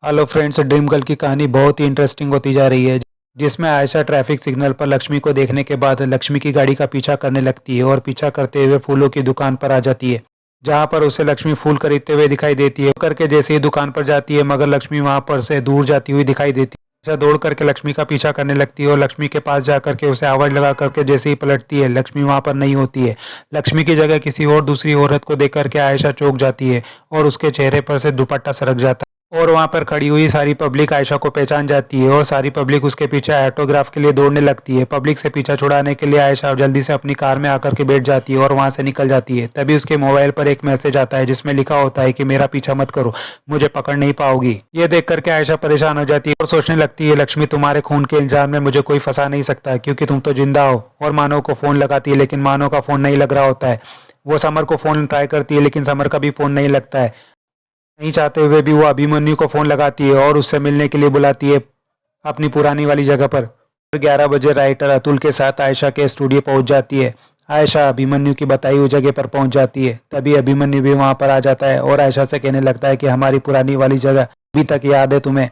Hello friends, dream girl की कहानी बहुत ही इंटरेस्टिंग होती जा रही है। जिसमें आयशा ट्रैफिक सिग्नल पर लक्ष्मी को देखने के बाद लक्ष्मी की गाड़ी का पीछा करने लगती है और पीछा करते हुए फूलों की दुकान पर आ जाती है, जहां पर उसे लक्ष्मी फूल खरीदते हुए दिखाई देती है। करके जैसे ही दुकान पर जाती है, मगर लक्ष्मी वहां पर से दूर जाती हुई दिखाई देती है। आयशा दौड़ करके लक्ष्मी का पीछा करने लगती है और लक्ष्मी के पास जा करके उसे आवाज लगा करके जैसे ही पलटती है, लक्ष्मी वहां पर नहीं होती है। लक्ष्मी की जगह किसी और दूसरी औरत को देख करके आयशा चौंक जाती है और उसके चेहरे पर से दुपट्टा सरक जाता है। और वहां पर खड़ी हुई सारी पब्लिक आयशा को पहचान जाती है और सारी पब्लिक उसके पीछे ऑटोग्राफ के लिए दौड़ने लगती है। पब्लिक से पीछा छुड़ाने के लिए आयशा जल्दी से अपनी कार में आकर के बैठ जाती है और वहां से निकल जाती है। तभी उसके मोबाइल पर एक मैसेज आता है जिसमें लिखा होता है कि मेरा पीछा मत करो, मुझे पकड़ नहीं पाओगी। ये देख करके आयशा परेशान हो जाती है और सोचने लगती है, लक्ष्मी तुम्हारे खून के इल्जाम में मुझे कोई फंसा नहीं सकता क्योंकि तुम तो जिंदा हो। और मानव को फोन लगाती है लेकिन मानव का फोन नहीं लग रहा होता है। वो समर को फोन ट्राई करती है लेकिन समर का भी फोन नहीं लगता है। नहीं चाहते हुए भी वो अभिमन्यु को फोन लगाती है और उससे मिलने के लिए बुलाती है अपनी पुरानी वाली जगह पर। 11 बजे राइटर अतुल के साथ आयशा के स्टूडियो पहुंच जाती है। आयशा अभिमन्यु की बताई हुई जगह पर पहुंच जाती है। तभी अभिमन्यु भी वहां पर आ जाता है और आयशा से कहने लगता है कि हमारी पुरानी वाली जगह अभी तक याद है तुम्हें?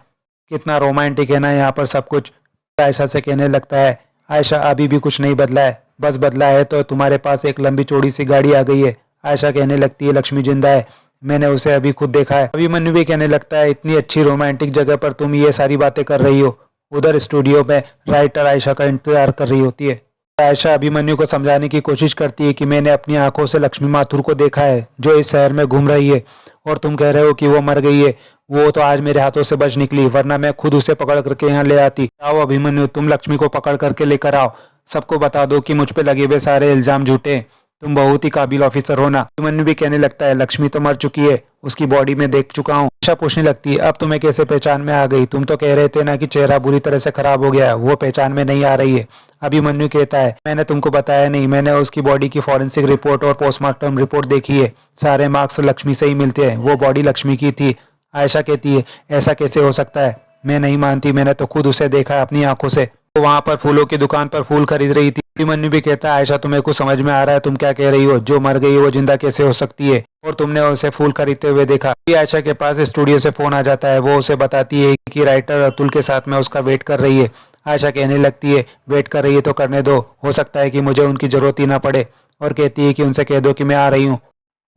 कितना रोमांटिक है ना यहाँ पर सब कुछ। आयशा से कहने लगता है, आयशा अभी भी कुछ नहीं बदला है, बस बदला है तो तुम्हारे पास एक लंबी चौड़ी सी गाड़ी आ गई है। आयशा कहने लगती है, लक्ष्मी जिंदा है, मैंने उसे अभी खुद देखा है। अभिमन्यु भी कहने लगता है, इतनी अच्छी रोमांटिक जगह पर तुम ये सारी बातें कर रही हो। उधर स्टूडियो में राइटर आयशा का इंतजार कर रही होती है। आयशा अभिमन्यु को समझाने की कोशिश करती है कि मैंने अपनी आंखों से लक्ष्मी माथुर को देखा है जो इस शहर में घूम रही है, और तुम कह रहे हो कि वो मर गई है। वो तो आज मेरे हाथों से बच निकली, वरना मैं खुद उसे पकड़ करके यहाँ ले आती। आओ अभिमन्यु, तुम लक्ष्मी को पकड़ करके लेकर आओ, सबको बता दो कि मुझ पे लगे हुए सारे इल्जाम झूठे हैं। तुम बहुत ही काबिल ऑफिसर हो ना। अभिमन्यु भी कहने लगता है, लक्ष्मी तो मर चुकी है, उसकी बॉडी में देख चुका हूँ। आशा पूछने लगती है, अब तुम्हें कैसे पहचान में आ गई? तुम तो कह रहे थे ना कि चेहरा बुरी तरह से खराब हो गया है, वो पहचान में नहीं आ रही है। अभिमन्यु कहता है, मैंने तुमको बताया नहीं, मैंने उसकी बॉडी की फॉरेंसिक रिपोर्ट और पोस्टमार्टम रिपोर्ट देखी है। सारे मार्क्स लक्ष्मी से ही मिलते हैं, वो बॉडी लक्ष्मी की थी। आयशा कहती है, ऐसा कैसे हो सकता है? मैं नहीं मानती, मैंने तो खुद उसे देखा है अपनी आंखों से। वो वहां पर फूलों की दुकान पर फूल खरीद रही थी। अभिमन्यु भी कहता है, आयशा तुम्हें कुछ समझ में आ रहा है? तुम क्या कह रही हो? जो मर गई है वो जिंदा कैसे हो सकती है? और तुमने उसे फूल खरीदते हुए देखा। आयशा के पास स्टूडियो से फोन आ जाता है। वो उसे बताती है कि राइटर अतुल के साथ में उसका वेट कर रही है। आयशा कहने लगती है, वेट कर रही है तो करने दो, हो सकता है कि मुझे उनकी जरूरत ही ना पड़े। और कहती है कि उनसे कह दो कि मैं आ रही हूँ।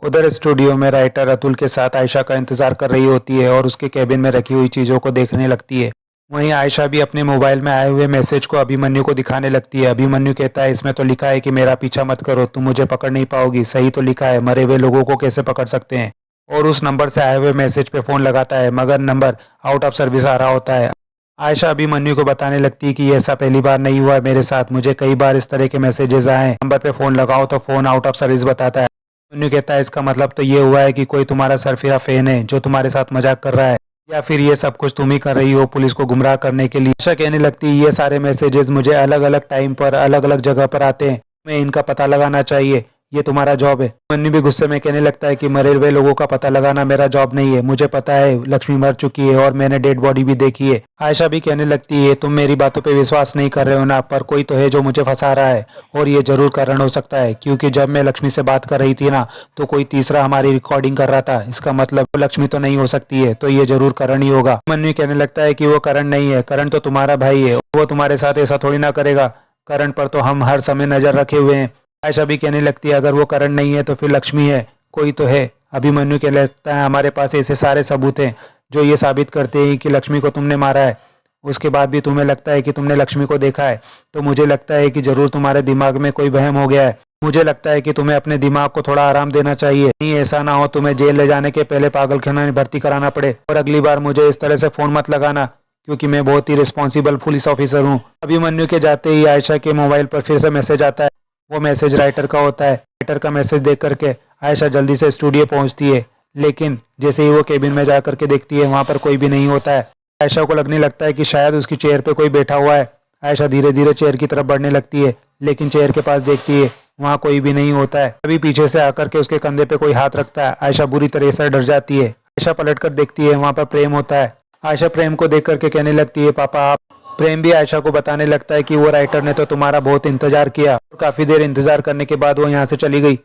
उधर स्टूडियो में राइटर अतुल के साथ आयशा का इंतजार कर रही होती है और उसके केबिन में रखी हुई चीजों को देखने लगती है। वहीं आयशा भी अपने मोबाइल में आए हुए मैसेज को अभिमन्यु को दिखाने लगती है। अभिमन्यु कहता है, इसमें तो लिखा है कि मेरा पीछा मत करो, तुम मुझे पकड़ नहीं पाओगी। सही तो लिखा है, मरे हुए लोगों को कैसे पकड़ सकते हैं? और उस नंबर से आए हुए मैसेज पे फोन लगाता है, मगर नंबर आउट ऑफ सर्विस आ रहा होता है। आयशा अभिमन्यु को बताने लगती है कि ये ऐसा पहली बार नहीं हुआ है मेरे साथ, मुझे कई बार इस तरह के मैसेजेस आए हैं। नंबर पे फोन लगाओ तो फोन आउट ऑफ सर्विस बताता है। अभिमन्यु कहता है, इसका मतलब तो ये हुआ है कि कोई तुम्हारा सरफिरा फैन है जो तुम्हारे साथ मजाक कर रहा है, या फिर ये सब कुछ तुम ही कर रही हो पुलिस को गुमराह करने के लिए। आशा कहने लगती है, ये सारे मैसेजेस मुझे अलग अलग टाइम पर अलग अलग जगह पर आते हैं, मैं इनका पता लगाना चाहिए, ये तुम्हारा जॉब है। मन्नी भी गुस्से में कहने लगता है कि मरे हुए लोगों का पता लगाना मेरा जॉब नहीं है, मुझे पता है लक्ष्मी मर चुकी है और मैंने डेड बॉडी भी देखी है। आयशा भी कहने लगती है, तुम मेरी बातों पे विश्वास नहीं कर रहे हो ना, पर कोई तो है जो मुझे फंसा रहा है, और ये जरूर कारण हो सकता है क्योंकि जब मैं लक्ष्मी से बात कर रही थी ना, तो कोई तीसरा हमारी रिकॉर्डिंग कर रहा था। इसका मतलब वो लक्ष्मी तो नहीं हो सकती है, तो ये जरूर करण ही होगा। मन्नी कहने लगता है कि वो करण नहीं है, करण तो तुम्हारा भाई है, वो तुम्हारे साथ ऐसा थोड़ी ना करेगा, करण पर तो हम हर समय नजर रखे हुए हैं। आयशा भी कहने लगती है, अगर वो करण नहीं है तो फिर लक्ष्मी है, कोई तो है। अभिमन्यु कहने लगता है, हमारे पास ऐसे सारे सबूत हैं जो ये साबित करते हैं कि लक्ष्मी को तुमने मारा है, उसके बाद भी तुम्हें लगता है कि तुमने लक्ष्मी को देखा है, तो मुझे लगता है कि जरूर तुम्हारे दिमाग में कोई वहम हो गया है। मुझे लगता है कि तुम्हें अपने दिमाग को थोड़ा आराम देना चाहिए, नहीं ऐसा ना हो तुम्हें जेल ले जाने के पहले पागलखाना में भर्ती कराना पड़े। और अगली बार मुझे इस तरह से फोन मत लगाना क्योंकि मैं बहुत ही रिस्पॉन्सिबल पुलिस ऑफिसर हूँ। अभिमन्यु के जाते ही आयशा के मोबाइल पर फिर से मैसेज आता है। वो मैसेज राइटर का होता है। राइटर का मैसेज देख करके आयशा जल्दी से स्टूडियो पहुंचती है, लेकिन जैसे ही वो केबिन में जा करके देखती है, वहां पर कोई भी नहीं होता है। आयशा को लगने लगता है कि शायद उसकी चेयर पे कोई बैठा हुआ है। आयशा धीरे धीरे चेयर की तरफ बढ़ने लगती है, लेकिन चेयर के पास देखती है, वहां कोई भी नहीं होता है। अभी पीछे से आकर के उसके कंधे पे कोई हाथ रखता है। आयशा बुरी तरह से डर जाती है। आयशा पलट कर देखती है, वहां पर प्रेम होता है। आयशा प्रेम को देख करके कहने लगती है, पापा आप। प्रेम भी आयशा को बताने लगता है कि वो राइटर ने तो तुम्हारा बहुत इंतजार किया, और काफी देर इंतजार करने के बाद वो यहाँ से चली गई।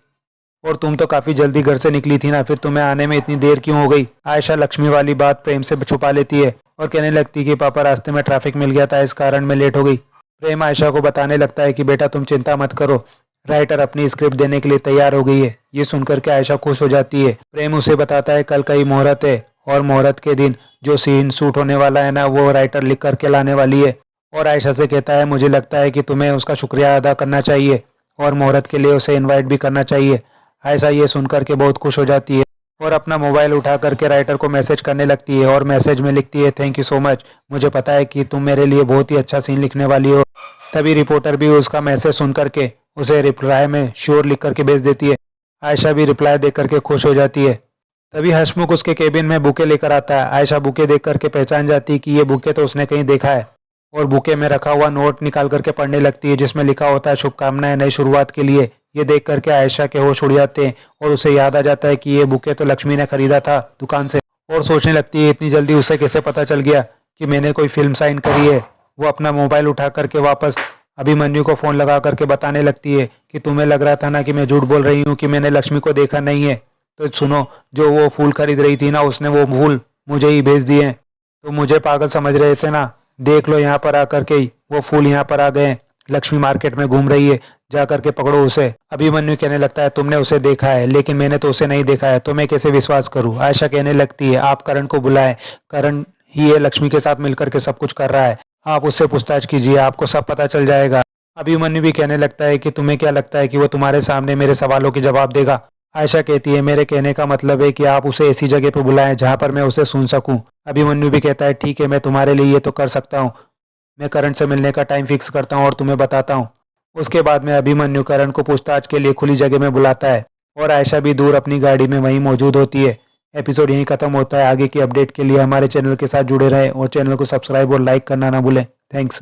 और तुम तो काफी जल्दी घर से निकली थी ना, फिर तुम्हें आने में इतनी देर क्यों हो गई। आयशा लक्ष्मी वाली बात प्रेम से छुपा लेती है और कहने लगती कि पापा रास्ते में ट्रैफिक मिल गया था, इस कारण मैं लेट हो गई। प्रेम आयशा को बताने लगता है कि बेटा तुम चिंता मत करो, राइटर अपनी स्क्रिप्ट देने के लिए तैयार हो गई है। ये सुनकर के आयशा खुश हो जाती है। प्रेम उसे बताता है कल का ही मुहूर्त है और मुहूर्त के दिन जो सीन शूट होने वाला है ना, वो राइटर लिख करके लाने वाली है। और आयशा से कहता है मुझे लगता है कि तुम्हें उसका शुक्रिया अदा करना चाहिए और मुहूर्त के लिए उसे इनवाइट भी करना चाहिए। आयशा ये सुनकर के बहुत खुश हो जाती है और अपना मोबाइल उठा करके राइटर को मैसेज करने लगती है और मैसेज में लिखती है थैंक यू सो मच, मुझे पता है कि तुम मेरे लिए बहुत ही अच्छा सीन लिखने वाली हो। तभी रिपोर्टर भी उसका मैसेज सुन करके उसे रिप्लाई में श्योर लिख करके भेज देती है। आयशा भी रिप्लाई देख करके खुश हो जाती है। तभी हसमुख उसके केबिन में बुके लेकर आता है। आयशा बुके देख करके पहचान जाती है कि ये बुके तो उसने कहीं देखा है और बुके में रखा हुआ नोट निकाल करके पढ़ने लगती है जिसमें लिखा होता है शुभकामनाएं नई शुरुआत के लिए। ये देख करके आयशा के होश उड़ जाते हैं और उसे याद आ जाता है कि ये बुके तो लक्ष्मी ने खरीदा था दुकान से। और सोचने लगती है इतनी जल्दी उसे कैसे पता चल गया कि मैंने कोई फिल्म साइन करी है। वो अपना मोबाइल उठा करके वापस अभिमन्यु को फोन लगा करके बताने लगती है कि तुम्हें लग रहा था ना कि मैं झूठ बोल रही हूँ कि मैंने लक्ष्मी को देखा नहीं है, तो सुनो, जो वो फूल खरीद रही थी ना, उसने वो फूल मुझे ही भेज दिए। तो मुझे पागल समझ रहे थे ना, देख लो यहाँ पर आकर के ही वो फूल यहाँ पर आ गए हैं। लक्ष्मी मार्केट में घूम रही है, जा करके पकड़ो उसे। अभिमन्यु कहने लगता है तुमने उसे देखा है लेकिन मैंने तो उसे नहीं देखा है, तो मैं कैसे विश्वास करूं। आयशा कहने लगती है आप करण को बुलाएं, करण ही ये लक्ष्मी के साथ मिलकर के सब कुछ कर रहा है, आप उससे पूछताछ कीजिए, आपको सब पता चल जाएगा। अभिमन्यु भी कहने लगता है कि तुम्हें क्या लगता है कि वो तुम्हारे सामने मेरे सवालों के जवाब देगा। आयशा कहती है मेरे कहने का मतलब है कि आप उसे ऐसी जगह पर बुलाएं जहां पर मैं उसे सुन सकूं। अभिमन्यु भी कहता है ठीक है, मैं तुम्हारे लिए ये तो कर सकता हूँ, मैं करण से मिलने का टाइम फिक्स करता हूँ और तुम्हें बताता हूँ। उसके बाद में अभिमन्यु करण को पूछताछ के लिए खुली जगह में बुलाता है और आयशा भी दूर अपनी गाड़ी में वहीं मौजूद होती है। एपिसोड यहीं खत्म होता है। आगे की अपडेट के लिए हमारे चैनल के साथ जुड़े रहें और चैनल को सब्सक्राइब और लाइक करना ना भूलें। थैंक्स।